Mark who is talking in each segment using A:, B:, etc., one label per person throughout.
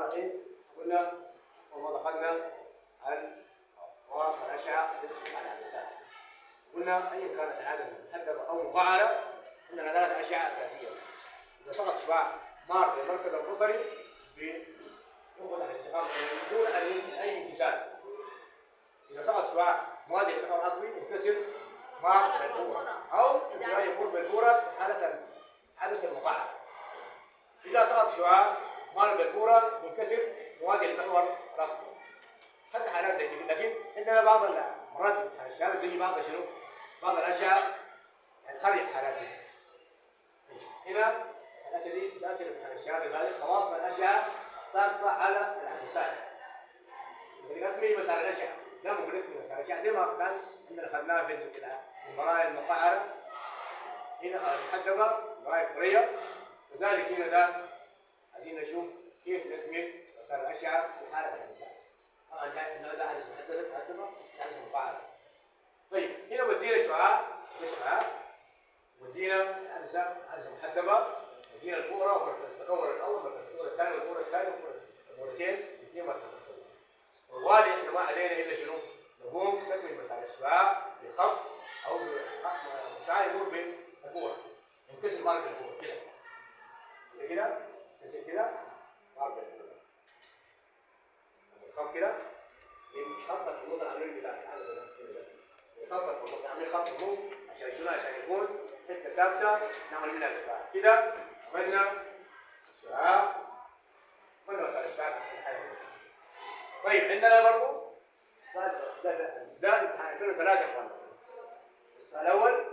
A: الحين قلنا اصلا ما دخلنا عن خواص الاشعه اللي تسقط على العدسات. قلنا ايا كانت العدسه محدبه او مقعره عندنا ثلاث اشعه اساسيه. اذا سقط شعاع مار بالمركز البصري بينقل على الاستقامه بدون اي انكسار. اذا سقط شعاع موازي للمحور الاصلي ينكسر مار بالبوره او يمر بالبوره في حاله العدسه المقعره. اذا سقط شعاع مار بالبوره ينكسر موازي للمحور الاصلي. خدنا حالات زي دي، لكن عندنا بعض المرات في امتحان الشهاده بيجي بعض الاشياء يعني تخرج الحالات دي. هنا الاسئله دي اسئله امتحان الشهاده هذه خواص الاشعه الساقطه على العدسات. تكمل مسار الاشعه، لا ممكن تكمل مسار الاشعه زي ما كان عندنا خدناها في المرايا المقعره هنا المحدبه المرايا الكوريه، كذلك هنا ده عايزين نشوف كيف نكمل مسار الاشعه في حاله العدسات. طبعا ده عدسه محدبه عدسه مقعره. طيب هنا ودينا شعاع ودينا عدسه محدبه، ودينا البؤره والتكور الاول مركز التكور الثاني والبؤره الثانيه والبؤرتين الاثنين مركز التكور. والوالي احنا ما علينا الا شنو؟ نقوم نكمل مسار الشعاع بخط او الشعاع يمر بالبؤره ينكسر مار بالبؤره كده ينكسر كده مار بالبؤره. الخط كده يخبط في النص العملي بتاع العدسه ده يخبط في النص عامل خط في النص عشان شنو؟ عشان يكون حته ثابته نعمل منها الشعاع كده. عملنا شعاع عملنا مسار الشعاع في الحاله دي. طيب عندنا برضه ده امتحان 2003 يا اخوانا. السؤال الاول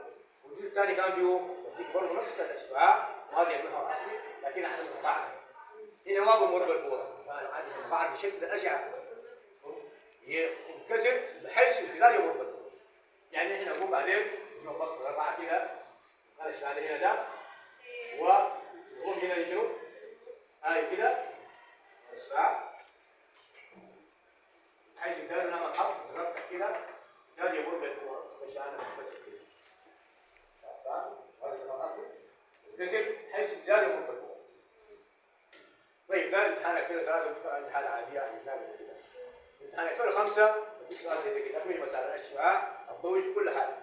A: والجزء الثاني كان فيه بديك برضه نفس الشعاع موازي للمحور الاصلي لكن عدسه مقعره. هنا ما بمر بالبوره، عدسه مقعره بشكل الاشعه ينكسر بحيث امتداد يمر بالبوره. يعني احنا نقوم بعدين نبسط اربعه كده على الشعاع هنا ده ونقوم هنا شنو؟ هاي كده الشعاع بحيث امتداد نعمل خط نربط كده امتداد يمر بالبوره الشعاع بس كده. صار هذا الاصلي ينكسر بحيث امتداد يمر بالبوره. طيب ده امتحان 2003 امتحان عاديه يعني كده. امتحان 2005 بديك سؤال زي كده تكمل مسار الشعاع الضوئي في كل حاله.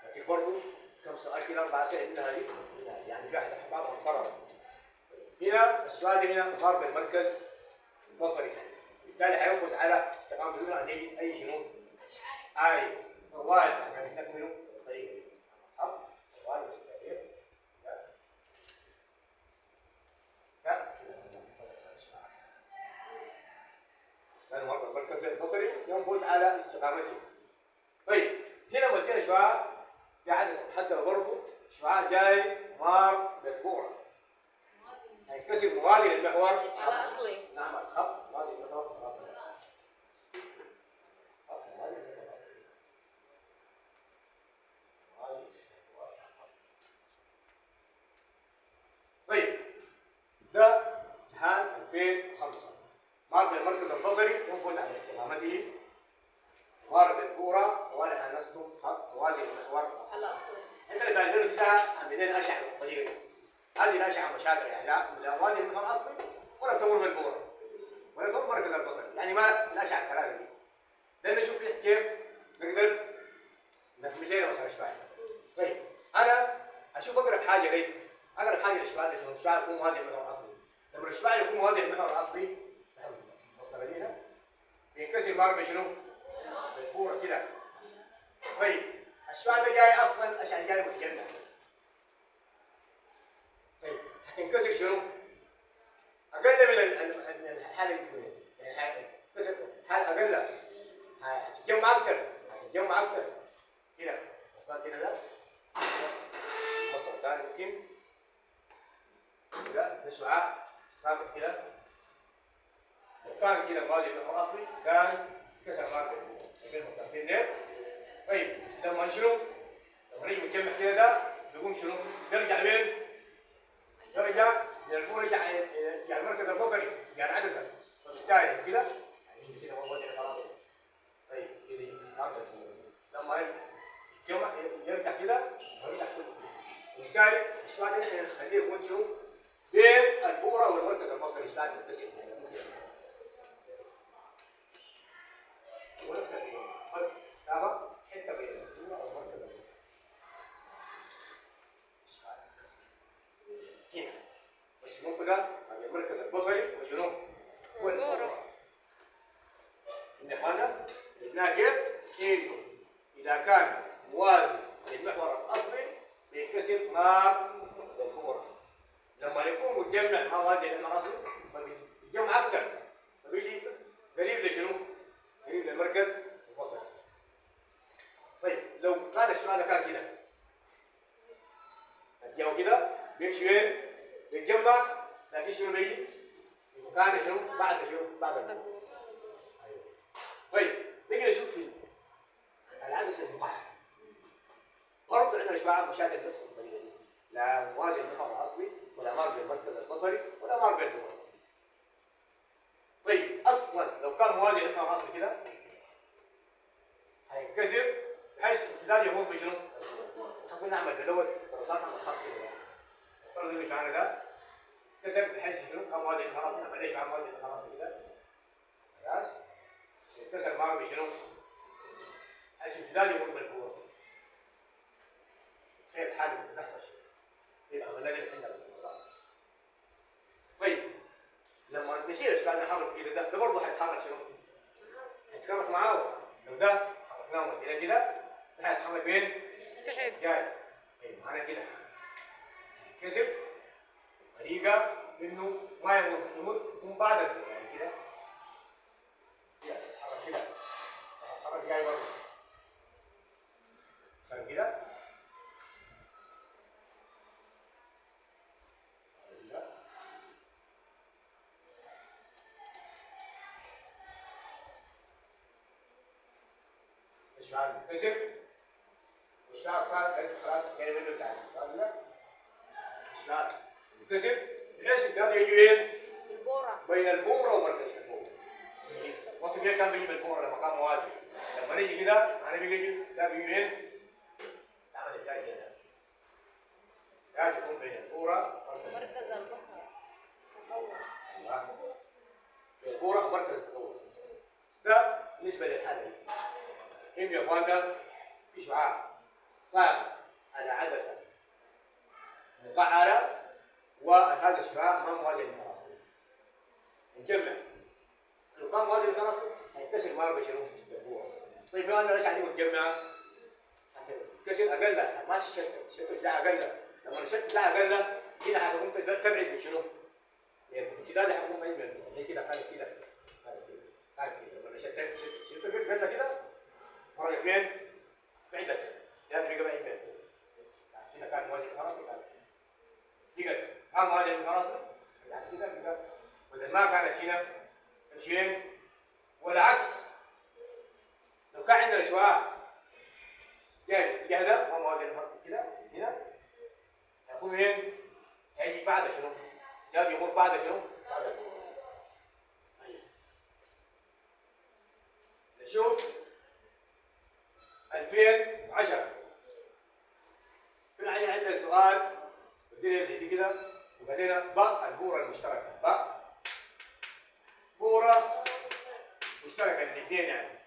A: لكن برضه كم سؤال كده 4 اسئله منها هذه يعني في احد بعضها مكرر. هنا السؤال هنا مار بالمركز البصري، بالتالي حينقص على استقامه بدون ان يجد اي شنو؟ اي واحد يعني نكمله بالطريقه دي. حط واحد مستقيم لأنه مرة المركز البصري ينفذ على استقامته. طيب هنا ودينا شعاع ده عدسة محدبة برضه، شعاع جاي مار بالبؤرة هينكسر موازي للمحور الأصلي. نعم الخط موازي للمحور الأصلي. طيب ده امتحان 2005 مار بالمركز البصري ينفذ على استقامته مار بالبؤرة ولا نفسه خط موازي للمحور الاصلي. عندنا في 2009 عملنا اشعه بالطريقه دي. هذه الاشعه مشاكله يعني لا موازي للمحور الاصلي ولا تمر بالبؤرة ولا تمر مركز البصري، يعني ما الاشعه الثلاثه دي. ده نشوف كيف نقدر نكمل لنا مسار الشعاع. طيب انا اشوف اقرب حاجه لي، اقرب حاجه للشعاع ده شنو؟ الشعاع يكون موازي للمحور الاصلي. لما الشعاع يكون موازي للمحور الاصلي هنا بينكسر مار بشنو؟ بالبؤرة كده. طيب الشعاع ده جاي اصلا اشعه جاي متجمع. طيب هتنكسر شنو؟ اقل من الحاله دي يعني حاله اقل هتتجمع اكثر كده. وكان كده ده المصدر الثاني ممكن ده شعاع ثابت كده. وكان كده موازي للمحور الاصلي كان كسر مار بالبؤرة بين المصدرين دول. طيب لما شنو؟ لما يجي متجمع كده ده بيقوم شنو؟ يرجع وين؟ يرجع للبؤرة يرجع المركز البصري يرجع العدسه. وبالتالي كده يعني كده موازي خلاص. طيب كده لما يتجمع يرجع كده ويرجع كده. وبالتالي الشعاع ده احنا نخليه يكون شنو؟ بين البؤرة والمركز البصري. الشعاع متسع يعني ممكن ونفس الكلام بس سابع حته بين الجمله والمركز هنا مش منطقه المركز البصري وشنو؟ والبورة إن إخوانا قلنا كيف؟ إنه إذا كان موازي للمحور الأصلي بينكسر مار بالكورة. لما يكون متجمع ما موازي للمحور الأصلي فبيتجمع أكثر فبيجي قريب لشنو؟ قريب للمركز البصري. طيب لو كان السؤال كان كده الجو كده بيمشي وين؟ بيتجمع لكن شنو بيجي؟ مكان شنو؟ بعد شنو؟ بعد البورة. طيب نيجي نشوف في العدسه المقعره برضه عندنا شويه مشاكل نفس الطريقه دي لا موازي للمحور الاصلي ولا مار بالمركز البصري ولا مار بالدور. طيب اصلا لو كان موازي للمحور الاصلي كده هينكسر بحيث امتداد يمر بشنو؟ حنقول نعمل بالاول دراسات على الخط كده الطرد اللي مش عارف ده كسر بحيث شنو؟ كان موازي للمحور الاصلي نعمل ايش على موازي للمحور الاصلي كده خلاص يتكسر مار بشنو؟ حيث امتداد يمر بالكوره. تخيل حاجه بتحصل شيء يبقى عملنا لنا عندنا بالرصاص. طيب لما نشيل الشعاع نحرك كده ده برضه هيتحرك شنو؟ هيتحرك معاه. لو ده حركناه ودينا كده ده هيتحرك فين؟ جاي. طيب معانا كده كسب طريقه انه ما يمر يكون بعد يعني كده يتحرك كده هيتحرك جاي برضه عشان كده الشعاع كسب والشعاع صار خلاص كان منه تعب خلاص لا الشعاع كسب بحيث التهاب يجي وين؟ البورة بين البورة ومركز البورة. وصل كيف كان بيجي بالبورة لما كان موازي لما نيجي كده انا بيجي ده بيجي وين؟ نعمل الجاي كده لازم يكون بين البورة ومركز البصر ايوه البورة ومركز التطور. ده بالنسبة للحالة دي إن يا إخوانا في شعاع صار على عدسة مقعرة وهذا الشعاع ما موازي للمحور الأصلي. نجمع لو كان موازي للمحور الأصلي هيتكسر مار بشنو؟ بالبورة. طيب ما أنا ليش عندي متجمعة؟ هتتكسر أقل ما تشتت ده أقل لما الشتت ده أقل كده هتقوم تبعد بشنو؟ امتداد هيكون بعيد منه هي كده كانت كده كانت كده لما شتت قلنا كده مرة اثنين بعيدة هذا بيبقى بعيد منه كده كان موازي للمحور الأصلي كان موازي للمحور الأصلي يعني كده بيبقى بدل ما كانت هنا تمشي والعكس لو كان عندنا شعاع جاي الاتجاه ده ما موازي للمحور كده هنا هيكون وين؟ هيجي بعد شنو؟ جاي يمر بعد شنو؟ بعد البورة. طيب نشوف 2010 في عندنا سؤال بدينا زي دي كده وبدينا باء البورة المشتركة باء بورة مشتركة للاثنين يعني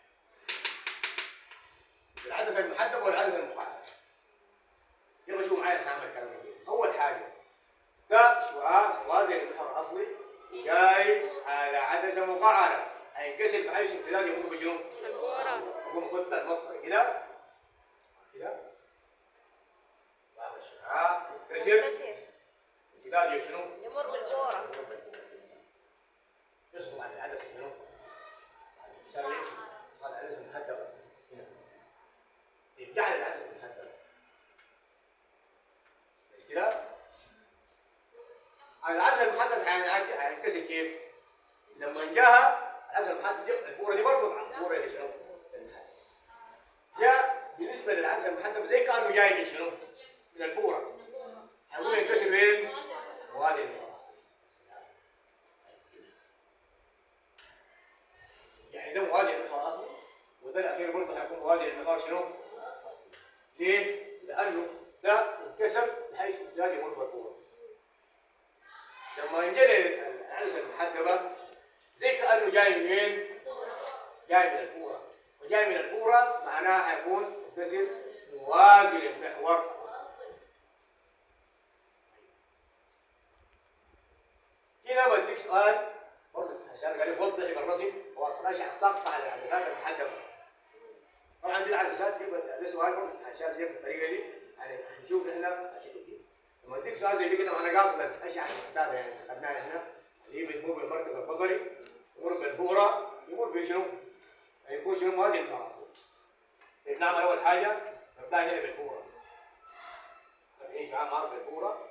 A: العدسة المحدبة والعدسة المخالفة. يلا شوفوا معايا هنعمل كلام كده. أول حاجة ده شعاع موازي للمحور الأصلي جاي على عدسة مقعرة هينكسر بحيث امتداد يمر بشنو؟ البورة. يقوم خد المسطرة كده كده بعد الشعاع ينكسر امتداد شنو؟ يمر بالبورة يسقط عن العدسة شنو؟ صار يمشي صار العدسة محدبة هنا يرجع للعدسة المحدبة مش كده؟ العدسة المحدبة هينكسر كيف؟ لما جاها العدسة المحدبة البورة دي برضه البورة اللي شنو؟ جاء بالنسبة للعدسة المحدبة زي كأنه جاي من شنو؟ من البورة هيقوم ينكسر وين؟ موازي للمحور الأصلي. يعني ده موازي للمحور الأصلي وده الأخير برضه هيكون موازي للمحور شنو؟ ليه؟ لأنه ده انكسر بحيث امتداد يمر بالبورة. لما ينجلي العدسه المحدبه زي كانه جاي منين؟ جاي من البوره، وجاي من البوره معناها حيكون الجسم موازي للمحور. هنا بديك سؤال برضه عشان قال وضح بالرسم هو اصلا اشعه ساقطه على العدسات المحدبه. طبعا دي العدسات دي ده سؤال برضه عشان جاب بالطريقه دي يعني هنشوف احنا الحته دي. لما اديك سؤال زي دي كده انا قاصد الاشعه المعتاده يعني اخذناها احنا اللي هي بتمر بالمركز البصري يمر بالبؤره يمر بشنو؟ هيكون شنو موازي للفاصل. بنعمل اول حاجه نبدا هنا بالبؤره. نعيش معاه مر بالبؤره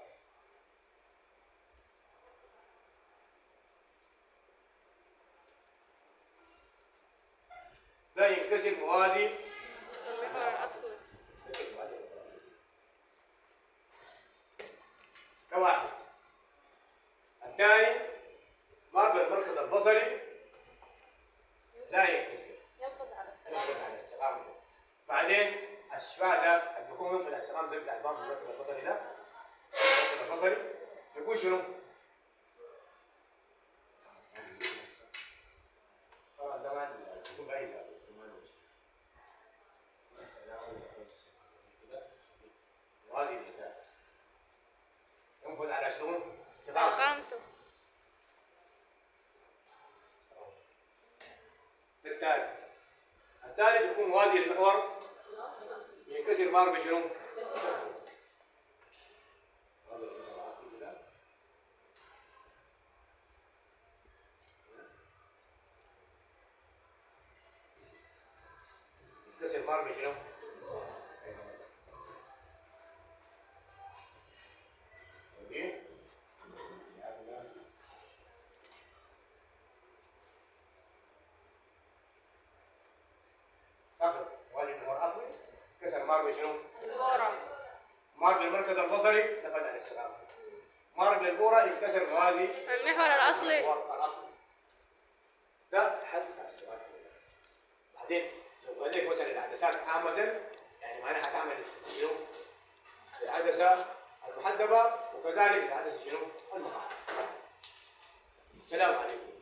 A: ده ينكسر موازي
B: المحور الأصلي.
A: ده واحد. الثاني مر بالمركز البصري لا ينكسر
B: ينفذ على
A: ينفذ على السلام. بعدين الشعاع ده اللي بيكون ينفذ على السلام زي بتاع الباب المركز البصري ده المركز البصري يكون شنو؟ طبعا ده ما يكون بعيد موازي للذات ينفذ على شنو؟ استقامته.
B: استقامته.
A: الثالث يكون موازي للمحور ينكسر مار بشنو؟ ينكسر مار بشنو؟ صقر موازي للمحور الاصلي كسر مار بشنو؟
B: البورة.
A: مار بالمركز البصري نفذ على السلام. مار بالبورة ينكسر موازي
B: المحور الأصلي.
A: المحور الاصلي. ده حل بتاع السؤال. بعدين لو قال لك مثلا العدسات عامة يعني معناها هتعمل شنو؟ العدسة المحدبة وكذلك العدسة شنو؟ المقعرة. السلام عليكم.